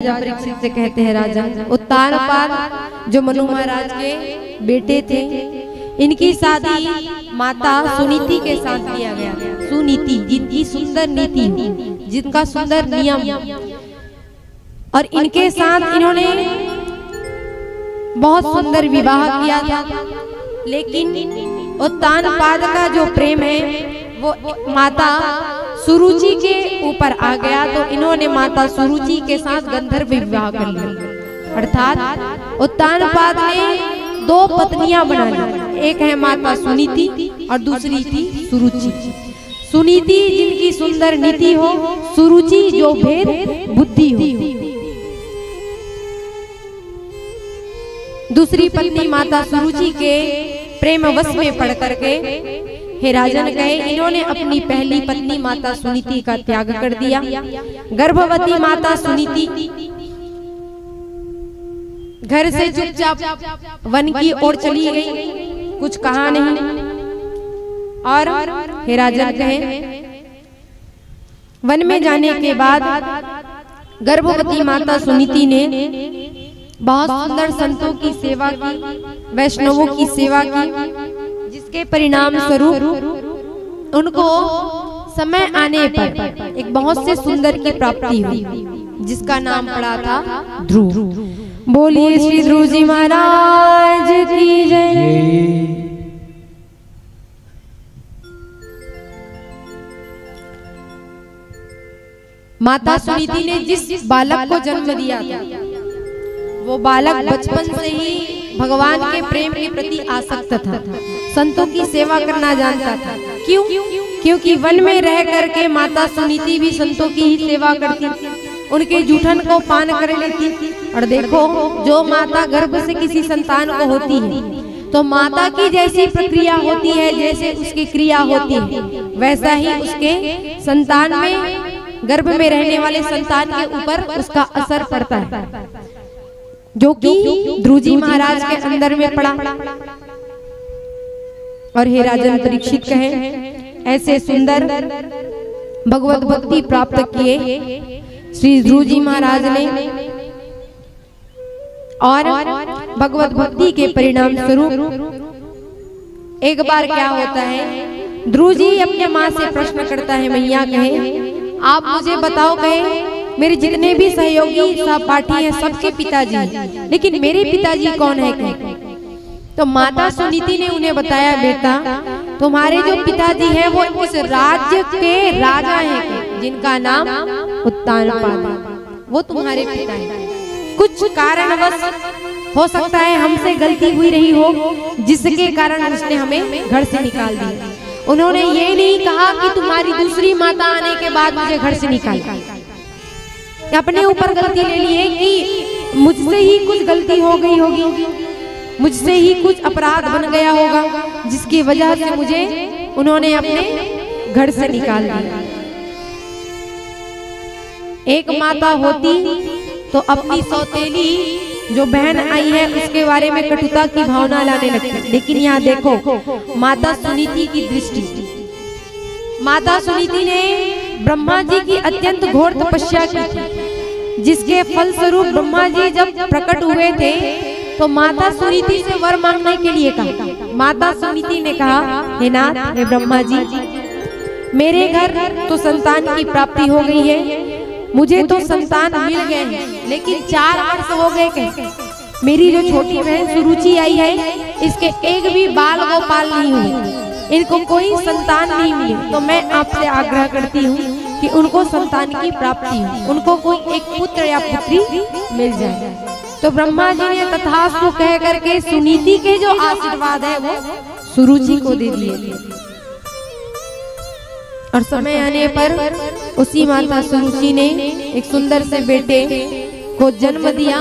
राजा परीक्षित से कहते हैं, राजा उत्तानपाद जो मनु महाराज के बेटे थे, इनकी शादी माता सुनीति के साथ किया गया। सुनीति जिनकी सुंदर नीति, जिनका सुंदर नियम, और इनके साथ इन्होंने बहुत सुंदर विवाह किया था। लेकिन उत्तानपाद का जो प्रेम है वो माता सुरुचि के ऊपर आ गया, तो इन्होंने माता सुरुचि के साथ गंधर्व विवाह कर लिया। अर्थात उत्तानपाद ने दो पत्नियां बना ली, एक है माता सुनीति और दूसरी थी सुरुचि। सुनीति जिनकी सुंदर नीति हो, सुरुचि जो भेद बुद्धि हो। दूसरी पत्नी माता सुरुचि के प्रेम वश में पड़ करके हे राजन कहे, इन्होंने अपनी पहली पत्नी माता सुनीति का त्याग कर दिया। गर्भवती माता सुनीति घर से चुपचाप वन की ओर चली गई, कुछ कहा नहीं। और हे राजन कहे, वन में जाने के बाद गर्भवती माता सुनीति ने बहुत सुंदर संतों की सेवा की, वैष्णवों की सेवा की, जिसके परिणाम स्वरूप उनको समय आने पर एक बहुत से सुंदर की प्राप्ति हुई, जिसका नाम पड़ा था ध्रुव। बोलिए श्री ध्रुव जी महाराज की जय। माता सुनीति ने जिस बालक को जन्म दिया था, वो बालक बचपन से ही भगवान के प्रेम के प्रति आसक्त था, संतों की सेवा करना जानता था। क्यों? क्योंकि वन में रह करके माता सुनीति भी संतों की ही सेवा करती, उनके जूठन को पान कर लेती। और देखो, जो माता गर्भ से किसी संतान को होती है, तो माता की जैसी प्रक्रिया होती है, जैसे उसकी क्रिया होती है, वैसा ही उसके संतान में, गर्भ में रहने वाले संतान के ऊपर उसका असर पड़ता है, जो कि ध्रुव जी महाराज के अंदर में पड़ा। और हे राजन परीक्षित कहे, ऐसे सुंदर भगवत भक्ति प्राप्त किए श्री ध्रुव जी महाराज ने, और भगवत भक्ति के परिणाम स्वरूप एक बार क्या होता है, ध्रुव जी अपने माँ से प्रश्न करता है, मैया कहे आप मुझे बताओ, कहे मेरे जितने भी सहयोगी सहपाठी हैं सबके पिताजी, लेकिन मेरे पिताजी कौन है? कहे तो माता सुनीति ने उन्हें बताया, बेटा तुम्हारे जो पिताजी हैं वो इस राज्य के राजा हैं, जिनका नाम उत्तानपाद, वो तुम्हारे पिता हैं। कुछ कारणवश हो सकता है हमसे गलती हुई रही हो, जिसके कारण उसने हमें घर से निकाल दिया। उन्होंने ये नहीं कहा कि तुम्हारी दूसरी माता आने के बाद मुझे घर से निकाल, अपने ऊपर गलती ले ली है कि मुझसे ही कुछ गलती हो गई होगी, मुझसे ही कुछ अपराध बन गया होगा, जिसकी वजह से मुझे उन्होंने अपने घर से निकाल दिया। एक माता होती तो अपनी सौतेली जो बहन आई है उसके बारे में कटुता की भावना लाने लगती, लेकिन यहाँ देखो माता सुनीति की दृष्टि। माता सुनीति ने ब्रह्मा जी की अत्यंत घोर तपस्या की थी, जिसके फल स्वरूप ब्रह्मा जी जब प्रकट हुए थे तो माता सुनीति से वर मांगने के लिए कहा। माता सुनीति ने कहा, हे नाथ, हे ब्रह्मा जी, मेरे घर तो संतान की प्राप्ति हो गई है, मुझे तो संतान मिल गए हैं, लेकिन 4 वर्ष हो गए कहे मेरी जो छोटी बहन सुरुचि आई है, इसके एक भी बाल गोपाल नहीं हुए, इनको कोई संतान नहीं मिले, तो मैं आपसे आग्रह करती हूँ कि उनको संतान की प्राप्ति हो, उनको कोई एक पुत्र या पुत्री मिल जाए। तो ब्रह्मा जी ने तथास्तु कह करके सुनीति के जो आशीर्वाद है वो सुरुचि को दे दिए। और समय आने पर उसी माता सुरुचि ने एक सुंदर से बेटे को जन्म दिया,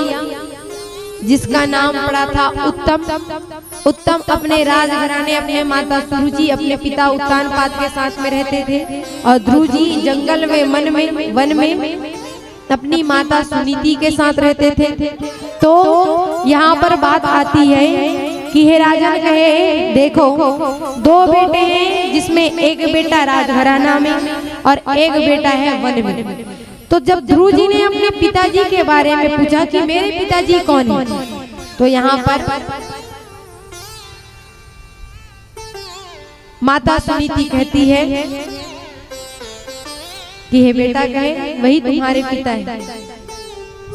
जिसका नाम पड़ा था उत्तम। उत्तम अपने राजघराने, अपने माता सुरुचि अपने पिता उत्तानपाद के साथ में रहते थे, और ध्रुव जी जंगल में, वन में अपनी माता सुनीति के साथ रहते थे। तो यहाँ पर बात आती है कि हे राजन कहे, देखो 2 बेटे हैं, जिसमें एक बेटा राजघराना में और एक बेटा है वन में। तो जब ध्रुव जी ने अपने पिताजी के बारे में पूछा कि मेरे पिताजी कौन है, तो यहाँ पर माता सुनीति कहती है कि हे बेटा, कहे वही तुम्हारे पिता है।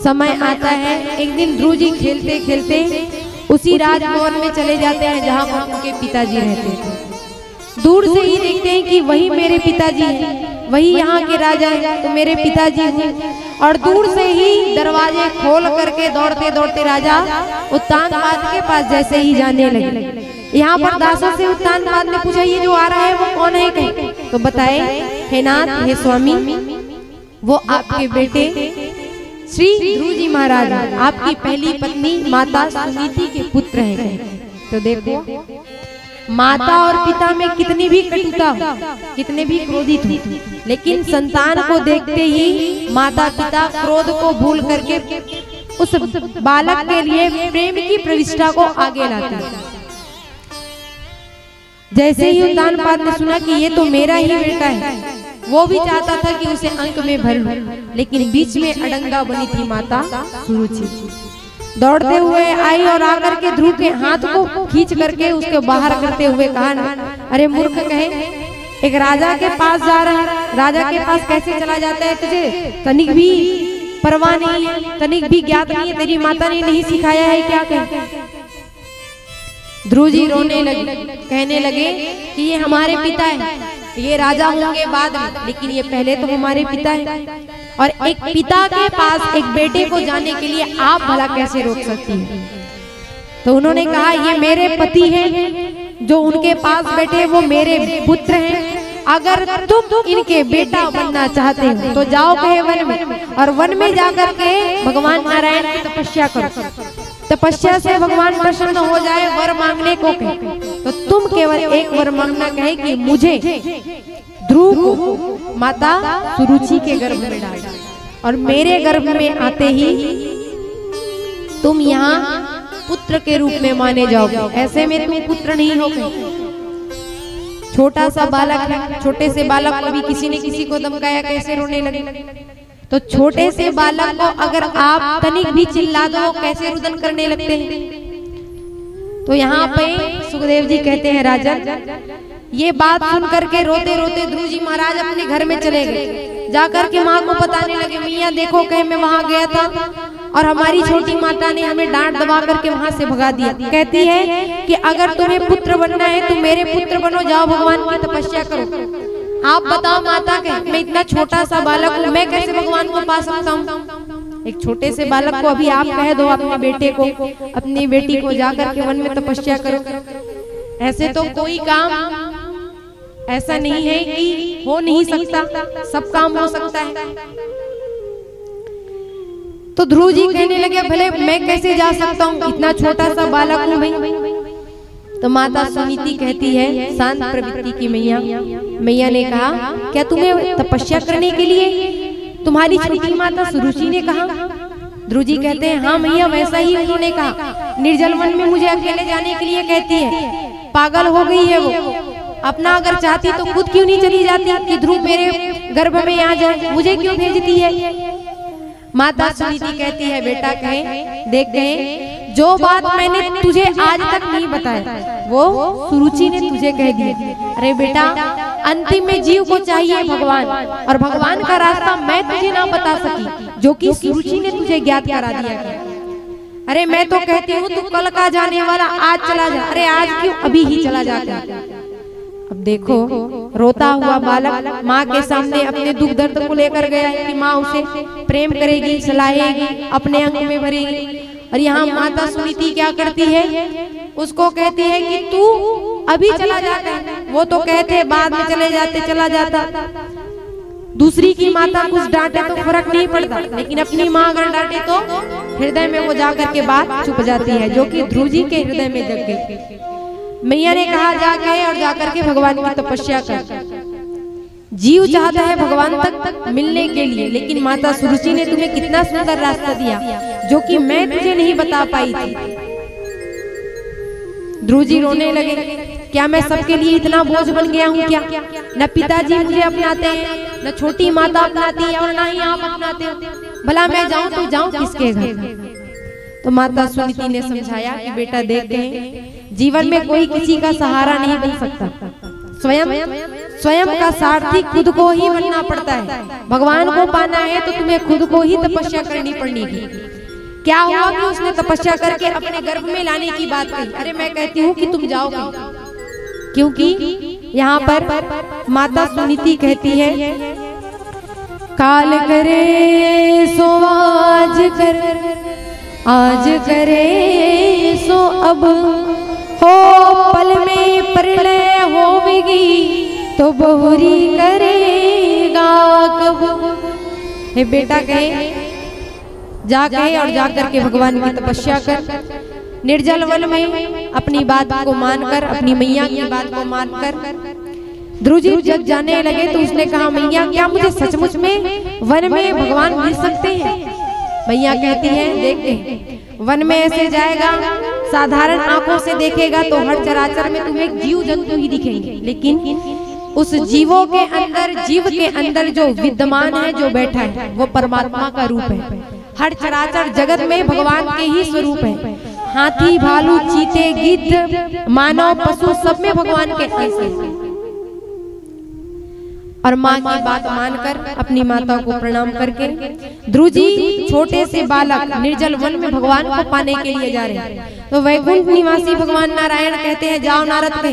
समय आता है, एक दिन ध्रुव जी खेलते खेलते उसी राजभवन में चले जाते हैं जहाँ पर उनके पिताजी रहते थे। दूर से ही देखते हैं कि वही मेरे पिताजी हैं, वही यहाँ के राजा हैं, तो मेरे पिताजी हैं। और दूर से ही दरवाजे खोल करके दौड़ते दौड़ते राजा उत्तानपाद के पास जैसे ही जाने लगे। यहाँ पर दासों से उत्तानपाद ने पूछा, ये जो आ रहा है वो कौन है? कहे तो बताए, हे नाथ, हे स्वामी, वो आपके बेटे श्री ध्रुव जी महाराज, आपकी पहली पत्नी माता सुनीति के पुत्र हैं। तो देखो माता और पिता में कितनी भी कटुता, कितने भी क्रोधित हो, लेकिन संतान को देखते ही माता पिता क्रोध को भूल करके उस बालक के लिए प्रेम की प्रविष्ठा को आगे लाते हैं। जैसे ही उत्तानपाद ने सुना कि ये तो मेरा ही बेटा है, वो भी चाहता था कि उसे अंक में भर लूं, लेकिन बीच में अड़ंगा बनी थी माता सुरुचि। दौड़ते हुए आई और आकर के ध्रुव के हाथ को खींच करके उसके बाहर करते हुए कहा, अरे मूर्ख, कहे एक राजा के पास जा रहा है, राजा के पास कैसे चला जाता है? तुझे तनिक भी परवाह नहीं है, तनिक भी ज्ञात नहीं है, तेरी माता ने नहीं सिखाया है क्या? कहे ध्रुव जी रोने लगे, कहने लगे कि ये हमारे पिता है, ये राजा होंगे बाद में, लेकिन ये पहले तो हमारे पिता है। और एक पिता के पास एक बेटे को जाने के लिए आप भला कैसे रोक सकती हैं? तो उन्होंने कहा, ये मेरे पति हैं, जो उनके पास बैठे वो मेरे पुत्र हैं। अगर तुम इनके बेटा बनना चाहते हो तो जाओ कहे वन में, और वन में जाकर के भगवान नारायण की तपस्या करो। तपस्या से भगवान प्रसन्न हो जाए, वर मांगने को कहे, तो तुम केवल एक वर मांगना, कहे कि मुझे ध्रुव को माता सुरुचि के गर्भ में डाल, और मेरे गर्भ में आते ही तुम यहाँ पुत्र के रूप में माने जाओगे। ऐसे में तुम पुत्र नहीं होगे। छोटा सा बालक है, छोटे से बालक को भी किसी ने किसी को धमकाया, कैसे रोने लगे। तो छोटे से बालक को अगर आप तनिक भी चिल्ला दो, कैसे रुदन करने लगते हैं। तो यहाँ पे सुखदेव जी कहते हैं, राजा, ये बात सुन करके रोते रोते ध्रुव जी महाराज अपने घर में चले गए। जाकर के माँ को बताने लगे, मियाँ देखो, कहे मैं वहाँ गया था और हमारी छोटी माता ने हमें डांट दबा करके वहाँ से भगा दिया। कहती है कि अगर तुम्हें पुत्र बनना है तो मेरे पुत्र बनो, जाओ भगवान की तपस्या करो। आप बताओ माता, के मैं इतना छोटा सा बालक हूँ, मैं कैसे भगवान को पा सकता हूँ? एक छोटे से बालक को अभी आप कह दो अपने बेटे को, अपनी बेटी को जाकर के वन में तपस्या करो। ऐसे तो कोई काम ऐसा नहीं है कि हो नहीं सकता, सब काम हो सकता है। तो ध्रुव जी कहने लगे, भले मैं कैसे जा सकता हूँ, इतना छोटा सा बालक हूँ भाई। तो माता सुनीति कहती है, शांत प्रवृत्ति की मैया, मैया ने कहा, क्या तुम्हें तपस्या करने के लिए तुम्हारी छोटी माता सुरुचि ने कहा? ध्रुव जी कहते हैं, हाँ मैया, वैसा ही उन्होंने कहा। निर्जल वन में मुझे अकेले जाने के लिए कहती है, पागल हो गई है वो। अपना अगर चाहती तो खुद क्यों नहीं चली जाती कि ध्रुव मेरे गर्भ में आ जाए, मुझे क्यों भेजती है? माता सुनीति कहती है, बेटा, कहे देख गए, जो बात मैंने तुझे आज तक नहीं बताया वो सुरुचि ने तुझे कह दी। अरे बेटा, अंतिम में जीव को चाहिए भगवान, और भगवान का रास्ता मैं तुझे ना बता सकी, जो कि सुरुचि ने तुझे ज्ञात करा दिया। अरे मैं तो कहती हूँ, तू कल का जाने वाला आज चला जा। अरे आज क्यों, अभी ही चला जाता। अब देखो, रोता हुआ बालक माँ के सामने अपने दुख दर्द को लेकर गया है कि माँ उसे प्रेम करेगी, सलाहेगी, अपने अंग में भरेगी। और यहाँ माता सुनीति क्या करती है, उसको कहती है कि तू अभी चला जाता। वो तो कहते बाद में चले जाते, चला जाता। दूसरी की माता कुछ डांटे तो फर्क नहीं पड़ता, लेकिन अपनी माँ अगर डांटे तो हृदय में वो जाकर के बात छुप जाती है, जो कि ध्रुव जी के हृदय में जग गई। मैया ने कहा, जाके और जाकर के भगवान की तपस्या कर। जीव चाहता है भगवान तक मिलने के लिए, लेकिन माता सुरुचि ने तुम्हें कितना सुंदर रास्ता दिया, जो कि मैं तुझे नहीं बता पाई थी। ध्रुव जी रोने लगे, क्या मैं सबके लिए इतना बोझ बन गया हूँ क्या? न पिताजी मुझे अपनाते हैं, न छोटी माता अपनाती है, और न ही आप अपनाते हो। भला मैं जाऊं तो जाऊं किसके घर? तो माता सुनीति ने समझाया कि बेटा देखते हैं, जीवन में कोई किसी का सहारा नहीं बन सकता, स्वयं का सारथी खुद को ही बनना पड़ता है। भगवान को पाना है तो तुम्हें खुद को ही तपस्या करनी पड़ेगी। क्या हुआ कि उसने तपस्या करके अपने गर्भ में लाने की बात कही। अरे मैं कहती हूँ कि तुम जाओगे, क्योंकि यहाँ पर माता सुनीति कहती है, काल करे सो आज कर, आज करे सो अब, हो पल में प्रलय होवेगी तो बहुरी करेगा कब। हे बेटा कहे, जा कहे और जा करके भगवान की तपस्या कर। निर्जल वन में अपनी बात को मानकर, अपनी मैया की बात को मानकर ध्रुव जी जब जाने लगे तो उसने कहा, मैया क्या मुझे सचमुच में वन में भगवान मिल सकते हैं? मैया कहती है, देखते वन में ऐसे जाएगा, साधारण आंखों से देखेगा तो हर चराचर में तुम्हें जीव जंतु ही दिखेंगे, लेकिन उस जीवों के अंदर, जीव के अंदर जो विद्यमान है, जो बैठा है, वो परमात्मा का रूप है। हर चराचर जगत में भगवान के ही स्वरूप है। हाथी, भालू, चीते, गिद्ध, मानव, पशु सब में भगवान के अंश हैं। और माँ की बात मानकर अपनी माता को प्रणाम करके ध्रुव जी छोटे से बालक निर्जल वन में भगवान को पाने के लिए जा रहे हैं। तो वैकुंठ निवासी भगवान नारायण कहते हैं, जाओ नारद के,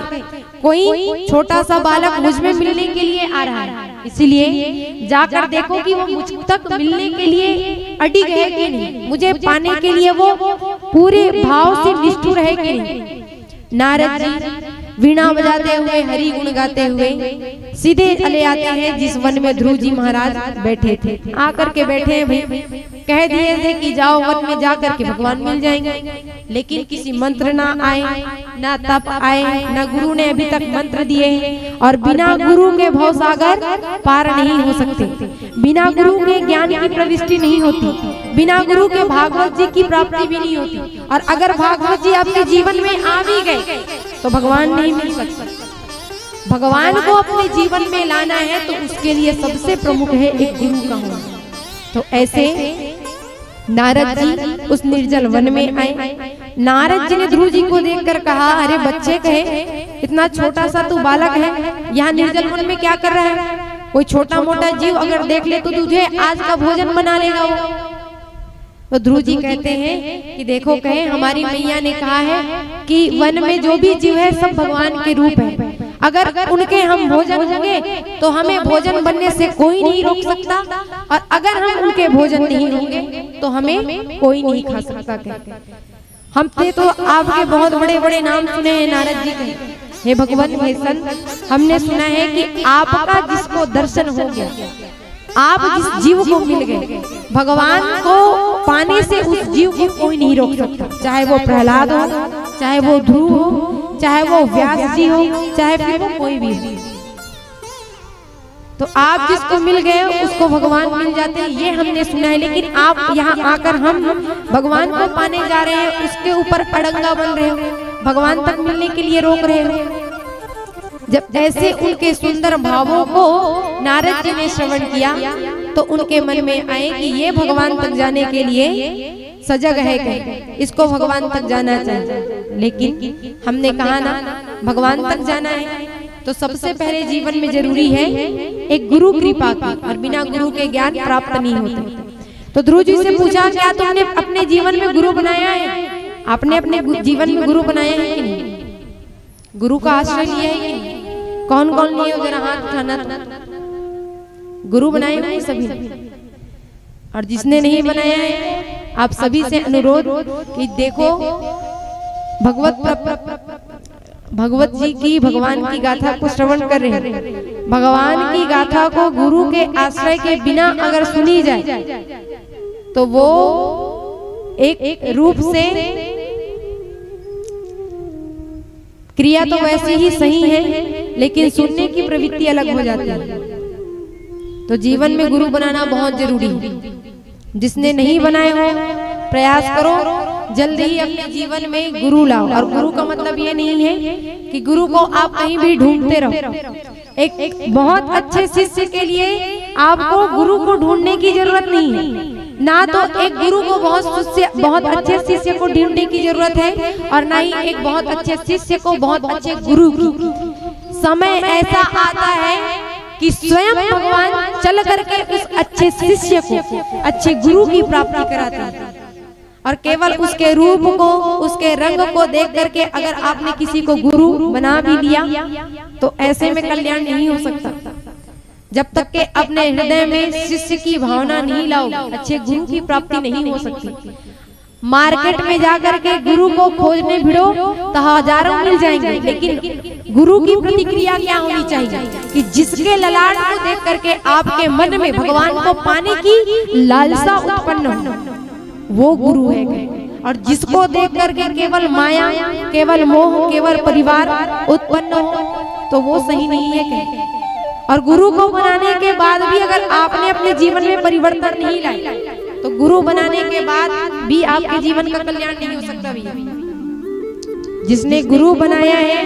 कोई छोटा सा बालक मुझ में मिलने के लिए आ रहा है, इसलिए जाकर देखो कि वो मुझ तक मिलने के लिए अडिग है कि नहीं, मुझे पाने के लिए वो पूरे भाव से निष्ठुर है कि नहीं। नारद जी वीणा बजाते हुए, हरि गुण गाते हुए सीधे चले आते हैं जिस वन में ध्रुव जी महाराज बैठे थे। आकर के बैठे हैं भाई, कह दिए थे कि जाओ वन में जाकर के भगवान मिल जाएंगे, लेकिन किसी मंत्र ना आए, ना तप आए, ना गुरु ने अभी तक मंत्र दिए, और बिना गुरु के भवसागर पार नहीं हो सकते, बिना गुरु के ज्ञान की प्रविष्टि नहीं होती, बिना गुरु के भागवत जी की प्राप्ति भी नहीं होती। और अगर भागवत जी आपके जीवन में आ भी गए तो भगवान नहीं मिल सकता। भगवान को अपने जीवन में लाना है तो उसके लिए सबसे प्रमुख है एक गुरु का होना। तो ऐसे नारद जी उस निर्जल वन में आए। नारद जी ने ध्रुव जी को देखकर कहा, अरे बच्चे कहे, इतना छोटा सा तू बालक है, यहाँ निर्जल वन में क्या कर रहा है? कोई छोटा मोटा जीव अगर देख ले तो तुझे आज का भोजन बना लेगा वो। तो ध्रुव जी कहते हैं कि देखो कहे, हमारी मैया ने कहा है कि वन में जो भी जीव है सब भगवान के रूप है, अगर उनके हम भोजन होंगे तो हमें भोजन बनने से कोई नहीं रोक सकता, और अगर हम उनके भोजन नहीं होंगे तो हमें कोई नहीं खा सकता। हमने तो आपके बहुत बड़े बड़े नाम सुने हैं नारद जी के, हे भगवान, हे संत, हमने सुना है कि आपका जिसको दर्शन हो गया, आप जिस जीव को मिल गए, भगवान को पाने से उस जीव को कोई नहीं रोक सकता, चाहे वो प्रहलाद हो, चाहे वो ध्रुव हो, चाहे वो व्यास जी हो, चाहे फिर वो कोई भी हो। तो आप जिसको मिल गए उसको भगवान मिल जाते हैं, ये हमने सुना है। लेकिन आप यहाँ आकर हम भगवान को पाने जा रहे हैं, उसके ऊपर अड़ंगा बन रहे हो, भगवान तक मिलने के लिए रोक रहे हो। जब ऐसे उनके सुंदर भावों को नारद जी ने श्रवण किया तो उनके मन में आए कि ये भगवान तक जाने के लिए सजग है, कहीं इसको भगवान तक जाना चाहिए। लेकिन हमने कहा ना, भगवान तक जाना है तो सबसे पहले जीवन में जरूरी है एक गुरु कृपा की, और बिना गुरु के ज्ञान प्राप्त नहीं होते। तो ध्रुव जी से पूछा, क्या तुमने अपने जीवन में गुरु बनाया है? आपने अपने जीवन में गुरु बनाया है कि नहीं? गुरु का आश्रय लिया है कि नहीं? कौन कौन लिए? जरा हाथ उठाना। गुरु बनाए हुए सभी, और जिसने नहीं बनाया है आप सभी से अनुरोध कि देखो भगवत जी की, भगवान की गाथा को श्रवण कर रहे हैं। भगवान की गाथा को गुरु के आश्रय के बिना अगर सुनी जाए तो वो एक रूप से क्रिया तो वैसी ही सही है, लेकिन सुनने की प्रवृत्ति अलग हो जाती है। तो जीवन में गुरु बनाना बहुत जरूरी है। जिसने नहीं बनाए हो प्रयास करो जल्दी ही अपने जीवन में गुरु लाओ। और गुरु का मतलब ये नहीं है कि गुरु को आप कहीं भी ढूंढते रहो। एक बहुत अच्छे शिष्य के लिए आपको गुरु को ढूंढने की जरूरत नहीं है, ना तो एक गुरु को बहुत अच्छे शिष्य को ढूंढने की जरूरत है, और ना ही एक बहुत अच्छे शिष्य को बहुत अच्छे गुरु की। समय ऐसा आता है कि स्वयं भगवान चल करके उस अच्छे शिष्य को अच्छे गुरु की प्राप्ति कराते हैं। और केवल उसके रूप को, उसके रंग को देख करके अगर आपने किसी को गुरु बना भी लिया तो ऐसे में कल्याण नहीं हो सकता। जब तक के अपने हृदय में शिष्य की भावना नहीं लाओ, अच्छे गुरु की प्राप्ति नहीं हो सकती। मार्केट में जाकर के गुरु को खोजने भिड़ो तो हजारों मिल जाएंगे, लेकिन गुरु की प्रतिक्रिया क्या होनी चाहिए कि जिसके ललाट को देख करके आपके मन में भगवान को पाने की लालसा उत्पन्न हो, वो गुरु है। और जिसको देख करके केवल माया, केवल मोह, केवल परिवार उत्पन्न हो तो वो सही नहीं है। और गुरु को बनाने के बाद भी अगर आपने अपने जीवन में परिवर्तन नहीं लाया तो गुरु बनाने के बाद भी आपके जीवन का कल्याण नहीं हो सकता भैया। जिसने गुरु बनाया है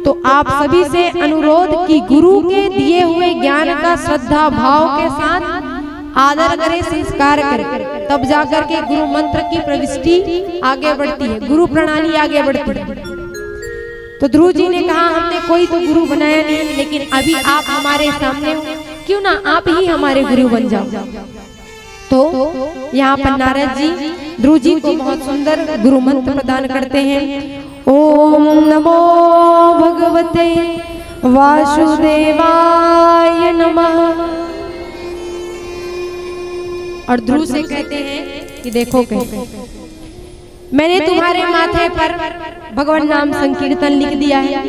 तो आप सभी से अनुरोध कि गुरु के दिए हुए ज्ञान का श्रद्धा भाव के साथ आदर करें, संस्कार करें, तब जाकर के गुरु मंत्र की प्रविष्टि आगे बढ़ती है, गुरु प्रणाली आगे बढ़ती है। तो ध्रुव जी ने कहा हमने कोई तो गुरु बनाया नहीं, लेकिन अभी आप हमारे सामने हो, क्यों ना आप ही हमारे गुरु बन जाओ। तो यहाँ पर नारद जी ध्रुव जी को बहुत सुंदर गुरु मंत्र प्रदान करते हैं। ओम नमो भगवते वासुदेवाय नमः। और ध्रुव से कहते हैं कि देखो मैंने तुम्हारे माथे पर भगवान नाम संकीर्तन लिख दिया है।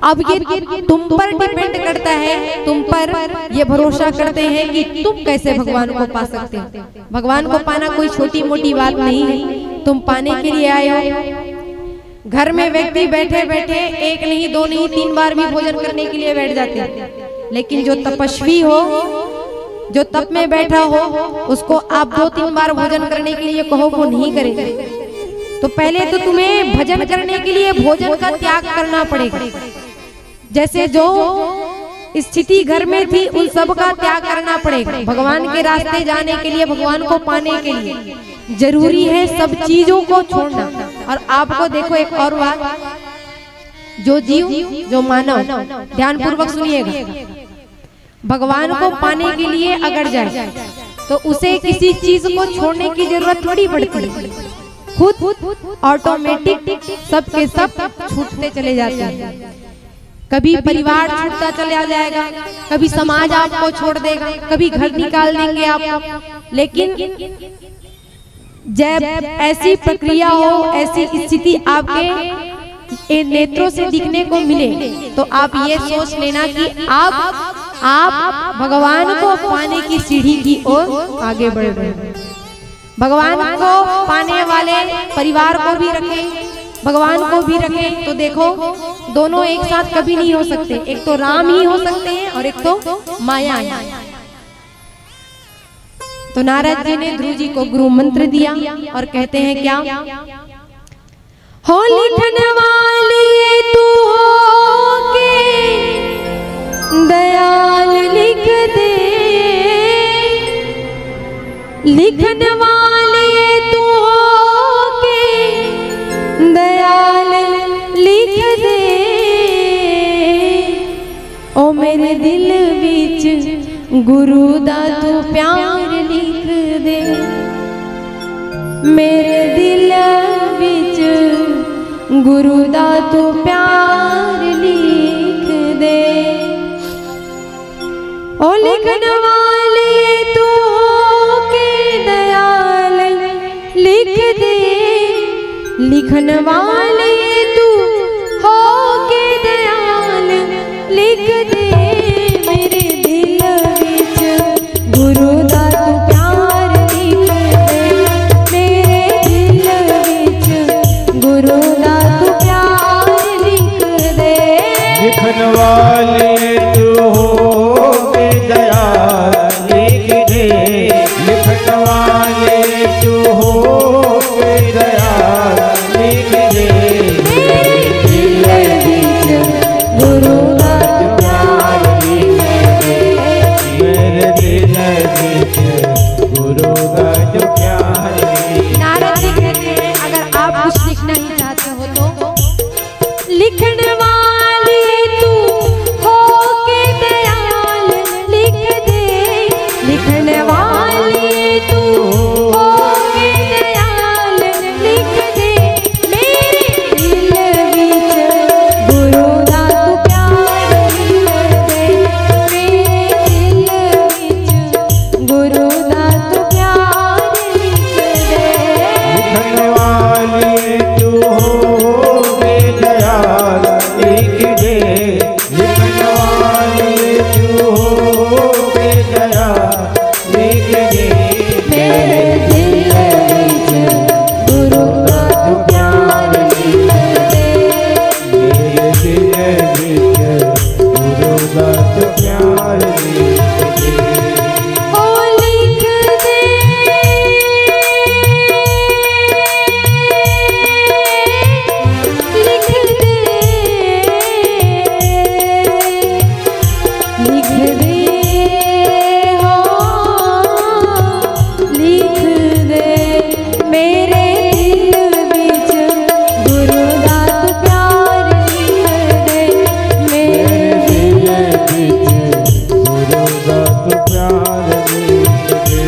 अब ये तुम पर डिपेंड करता है, तुम पर ये भरोसा करते हैं कि तुम कैसे भगवान को पा सकते हो। भगवान को पाना कोई छोटी मोटी बात नहीं है, तुम पाने के लिए आए हो। घर में व्यक्ति बैठे बैठे एक नहीं, दो नहीं, 3 बार भी भोजन करने के लिए बैठ जाते हैं, लेकिन जो तपस्वी हो, जो तप में बैठा हो, उसको आप 2-3 बार भोजन करने के लिए कहो, वो नहीं करेगा। तो पहले तो तुम्हें भजन करने के लिए भोजन का त्याग करना पड़ेगा। जैसे जो स्थिति घर में थी उन सब का त्याग करना पड़ेगा। भगवान के रास्ते जाने के लिए, भगवान को पाने के लिए जरूरी है सब चीजों को छोड़ना। और आपको देखो एक और बात, जो जीव, जो मानव, ध्यान पूर्वक सुनिएगा, भगवान को पाने के लिए अगर जाए तो उसे किसी चीज को छोड़ने की जरूरत थोड़ी पड़ती है। खुद ऑटोमेटिक सब के सब छूटते चले जाते हैं। कभी परिवार छूटता चला जाएगा, कभी समाज आपको छोड़ देगा, कभी घर निकाल देंगे आपको। लेकिन जब ऐसी प्रक्रिया हो, ऐसी स्थिति आपके नेत्रों से दिखने को मिले तो आप ये सोच लेना कि आप भगवान को पाने की सीढ़ी की ओर आगे बढ़ रहे हैं। भगवान को पाने वाले परिवार को भी रखें, भगवान को भी रखें, तो देखो दोनों एक साथ कभी नहीं हो सकते। एक तो राम ही हो सकते हैं और एक तो माया है। तो नारद जी ने ध्रुव जी को गुरु मंत्र दिया और कहते हैं क्या, हो लिखन वाली तू हो के दयाल लिख दे, लिखन वाली तू हो के दयाल लिख दे। ओ मेरे दिल विच गुरु दा तू प्यार लिख दे, मेरे दिल विच गुरु दा तू प्यार लिख दे। ओ लिखन वाली तू हो के दयाल लिख दे, लिखन वाली तू हो के दयाल लिख दे। मेरे दिल विच गुरु दा तू प्यार लिख दे, मेरे दिल विच गुरु दा तू प्यार लिख दे। लिखन वाले तू हो के दयाल लिख दे, लिखन वाले तू हो के दयाल लिख दे मेरे दिल विच गुरु दा प्यार लिख दे मेरे दिल विच गुरु दा जो प्यार लिख। नारद जी कहते हैं अगर आप कुछ लिखना ही चाहते हो तो लिखने वाली तू हो के दयाल लिख दे लिखने वाली तू हो के दयाल लिख दे मेरे दिल विच गुरु दा तू प्यार लिख दे मेरे दिल विच गुरु दा तू प्यार लिख दे लिखने वाली तू हो के दयाल लिख दे लिखने वाली तू हो के दयाल लिख दे मेरे दिल विच गुरु दा तू प्यार लिख दे मेरे दिल विच गुरु दा जो प्यार लिख दे ओ लिख दे लिख दे हो लिख दे मेरे दिल विच गुरु दा तू प्यार लिख दे मेरे दिल विच गुरु दा जो प्यार लिख दे।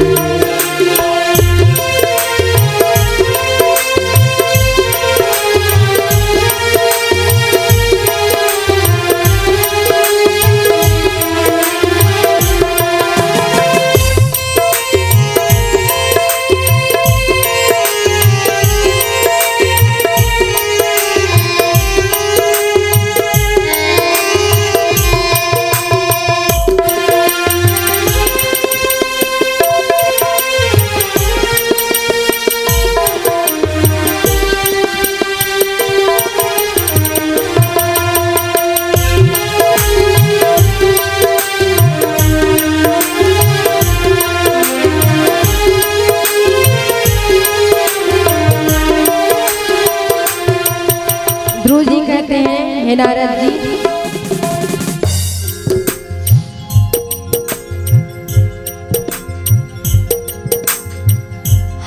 ध्रुव जी कहते हैं हे नारद जी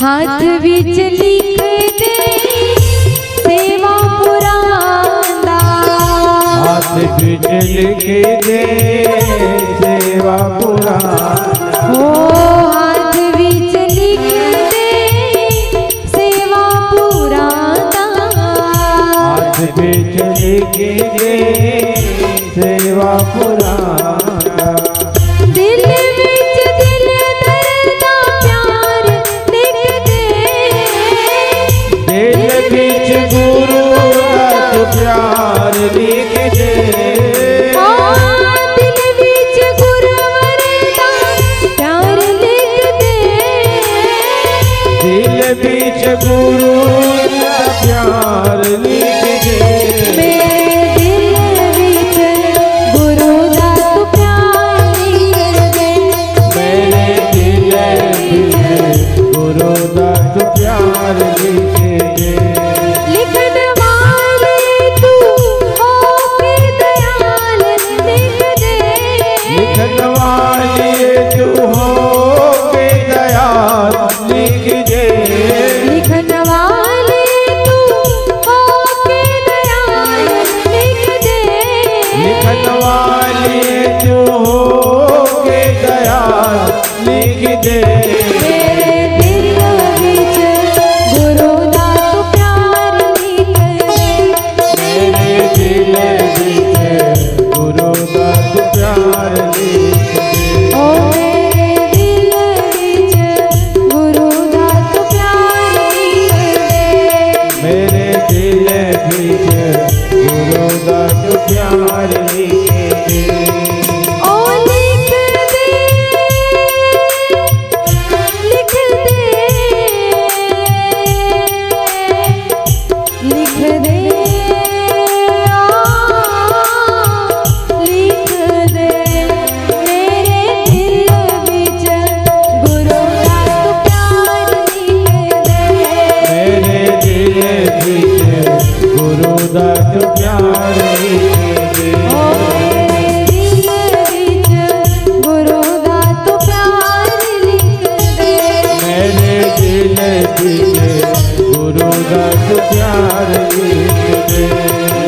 हाथ विच लिख दे सेवा पुरांदा हाथ विच लिख दे सेवा पुराना हो हाथ विच लिख दे सेवा पुरांदा हाथ विच लिख दे सेवा पुराना दिल विच दिल दर्दा प्यार लिख दे दिल विच गुरु दा जो प्यार लिख दे दिल विच गुरवर दा प्यार लिख दे दिल विच गुरु दा प्यार लिख दे मेरे दिल विच गुरु दा तू प्यार लिख दे मेरे दिल विच गुरु दा जो प्यार लिख दे लिखने वाले तू हो के दयाल लिख दे लिखने वाली तू हो के दयाल लिख दे लिखने वाले तू हो दास प्यार लिख दे।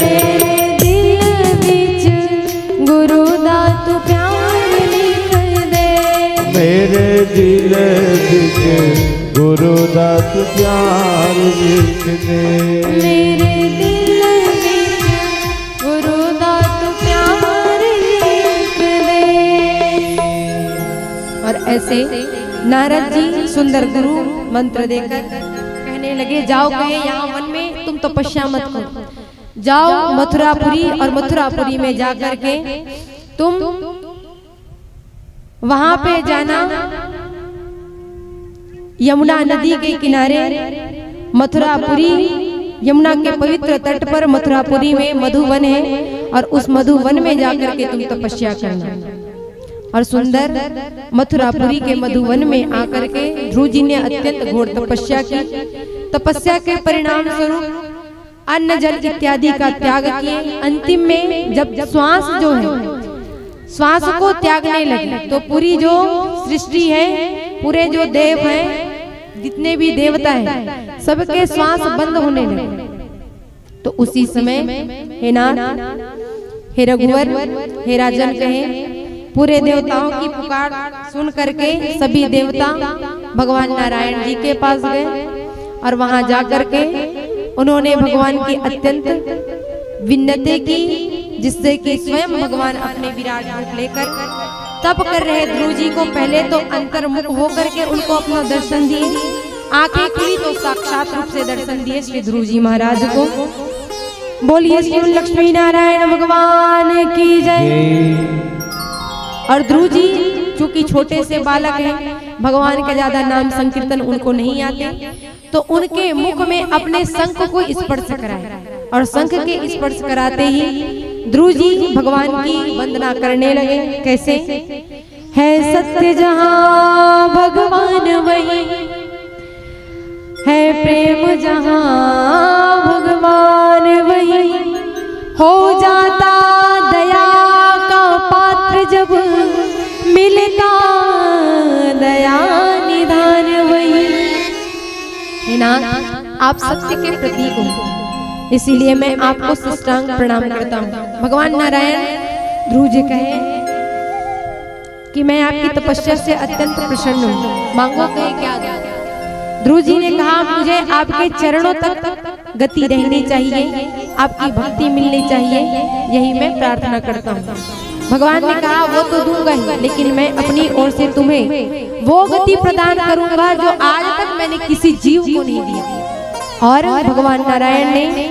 मेरे दिल विच गुरु दा तू प्यार लिख दे। मेरे दिल विच गुरु दा तू प्यार लिख दे। मेरे दिल विच गुरु दा तू प्यार लिख दे। और ऐसे नारद जी सुंदर गुरु मंत्र देकर कहने लगे, जाओ कहे यहाँ वन में तुम तपस्या मत करो, जाओ मथुरापुरी, और मथुरापुरी में जाकर के तुम वहां पे जाना यमुना नदी के किनारे, मथुरापुरी यमुना के पवित्र तट पर मथुरापुरी में मधुवन है, और उस मधुवन में जाकर के तुम तपस्या करना। और सुंदर मथुरापुरी के मधुवन में आकर के ध्रुव जी ने अत्यंत घोर तपस्या की। तपस्या के परिणाम स्वरूप अन्न जल इत्यादि का त्याग किए। अंतिम में जब श्वास जो है, श्वास को त्यागने लगे, तो पूरी जो सृष्टि है, पूरे जो देव हैं, जितने भी देवता हैं, सबके श्वास बंद होने लगे। तो उसी समय हे नाथ, हे रघुवर, हे राजन कहे, पूरे देवताओं की पुकार सुन करके सभी देवता भगवान नारायण जी के पास गए, और वहां जाकर के उन्होंने भगवान की अत्यंत विनती की, जिससे कि स्वयं भगवान अपने विराट रूप लेकर तप कर रहे ध्रुव जी को पहले तो अंतर्मुख होकर के उनको अपना दर्शन दिए, आंखें खुली तो साक्षात रूप से दर्शन दिए श्री ध्रुव जी महाराज को। बोलिए श्री लक्ष्मी नारायण भगवान की जय। और ध्रुव जी चूंकि छोटे से बालक हैं, भगवान का ज्यादा नाम संकीर्तन उनको नहीं आते, तो उनके मुख में अपने शंख को स्पर्श कराए, और शंख के स्पर्श कराते ही ध्रुव जी भगवान की वंदना करने लगे। कैसे? है सत्य जहां भगवान वही, है प्रेम जहां भगवान वही, हो जाता दया का पात्र जब मिलता दया निधान वही। है ना, आप सत्य के प्रतीक हो, इसीलिए मैं आपको साष्टांग प्रणाम करता हूँ। भगवान नारायण ध्रुव जी कहे कि मैं आपकी तपस्या से अत्यंत प्रसन्न हूँ, मांगो कहे क्या। ध्रुव जी ने कहा, मुझे आपके चरणों तक गति रहनी चाहिए, आपकी भक्ति मिलनी चाहिए, यही मैं प्रार्थना करता हूँ। भगवान ने कहा, वो तो दूंगा ही, लेकिन मैं अपनी ओर से तुम्हें वो गति प्रदान करूंगा जो आज तक मैंने किसी जीव को नहीं दिया। और भगवान नारायण ने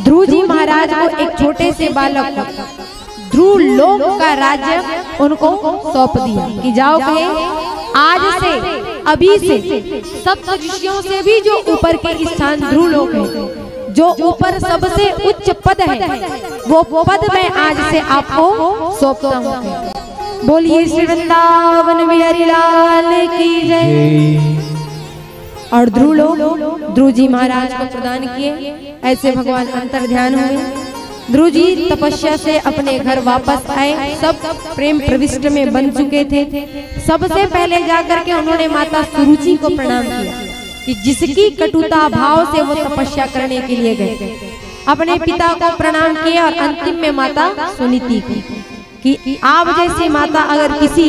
ध्रुव जी महाराज को एक छोटे से बालक को ध्रुव लोक का राज्य उनको सौंप दिया कि जाओ कहे, आज से अभी से सप्त ऋषियों से भी जो ऊपर के स्थान ध्रुव लोक है, जो ऊपर सबसे उच्च पद है, वो पद मैं आज से आपको सौंपता हूँ। बोलिए श्री वृंदावन बिहारी लाल की जय। और ध्रुव लोक ध्रुव जी महाराज को प्रदान किए। ऐसे भगवान अंतर ध्यान हुए। ध्रुव जी तपस्या से अपने घर वापस आए, सब प्रेम प्रविष्ट में बन चुके थे। सबसे पहले जाकर के उन्होंने माता सुरुचि को प्रणाम किया कि जिसकी कटुता भाव से वो तपस्या करने के लिए गए। अपने पिता को प्रणाम किया और अंतिम में माता सुनीति को कि आप जैसी माता अगर किसी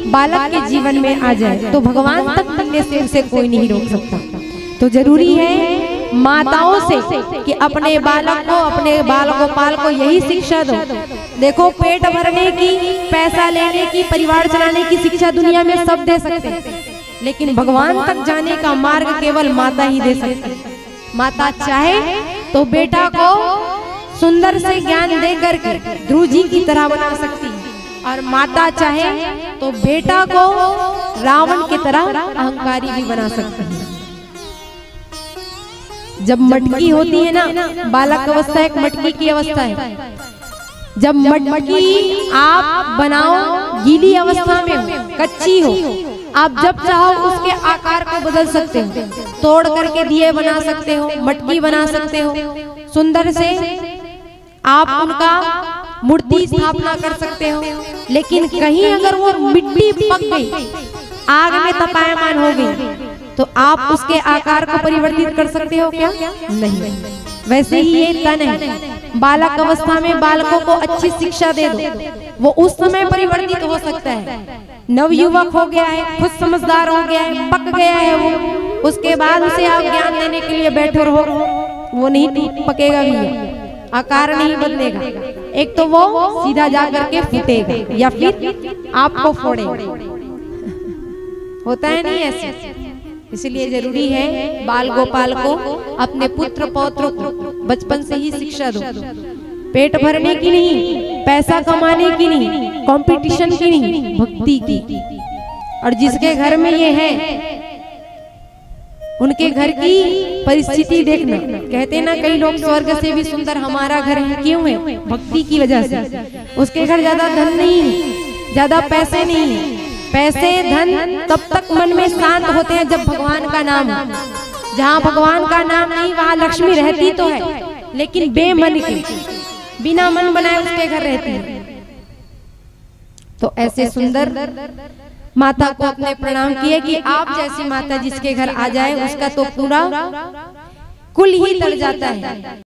बालक के जीवन में आ जाए तो भगवान तक मिलने से उसे कोई नहीं रोक सकता। तो जरूरी है माताओं से कि अपने बालक को, अपने बाल गोपाल को यही शिक्षा दो। देखो, पेट भरने की, पैसा लेने की, परिवार चलाने की शिक्षा दुनिया में सब दे सकते हैं, लेकिन भगवान तक जाने का मार्ग केवल माता ही दे सकती है। माता चाहे तो बेटा को सुंदर से ज्ञान दे करके ध्रुव जी की तरह बना सकती है, और माता चाहे तो बेटा को रावण की तरह अहंकारी भी बना सकती है। जब मटकी होती है ना, बालक अवस्था एक मटकी की अवस्था है। जब मटकी आप बनाओ गीली अवस्था में हो, कच्ची हो, आप जब चाहो उसके आकार को बदल सकते हो, तोड़ करके दिए बना सकते हो, मटकी बना सकते हो, सुंदर से आप उनका मूर्ति स्थापना कर सकते हो। लेकिन कहीं अगर वो मिट्टी पक गई, आग में तपायमान हो गई, तो आप उसके आकार को परिवर्तित कर सकते हो क्या? नहीं। वैसे ही ये तन है, बालक अवस्था में बालकों को अच्छी शिक्षा दे दो, वो उस समय परिवर्तित हो सकता है। नवयुवक हो गया है, खुद समझदार हो गया है, पक गया है वो, उसके बाद उसे आप ज्ञान देने के लिए बैठे रहो, वो नहीं पकेगा भी, आकार नहीं बदलेगा। एक तो वो सीधा जा करके फूटेगा या फिर आपको फोड़ेगा, होता है नहीं ऐसे। इसलिए जरूरी है बाल गोपाल को अपने पुत्र पौत्र को बचपन से ही शिक्षा दो, पेट भरने की नहीं, पैसा कमाने की नहीं, कंपटीशन की नहीं, भक्ति की। और जिसके घर में ये है उनके घर की परिस्थिति देखना। कहते ना कई लोग स्वर्ग से भी सुंदर हमारा घर है, क्यों है? भक्ति की वजह से। उसके घर ज्यादा धन नहीं है, ज्यादा पैसे नहीं है। पैसे धन तब तक मन में शांत होते हैं जब भगवान का नाम हो। जहाँ भगवान का नाम नहीं वहाँ लक्ष्मी रहती तो है, लेकिन बेमन के, बिना मन बनाए उसके घर रहती है। तो ऐसे सुंदर माता को अपने प्रणाम किए कि आप जैसी माता जिसके घर आ जाए उसका तो पूरा कुल ही तर जाता है।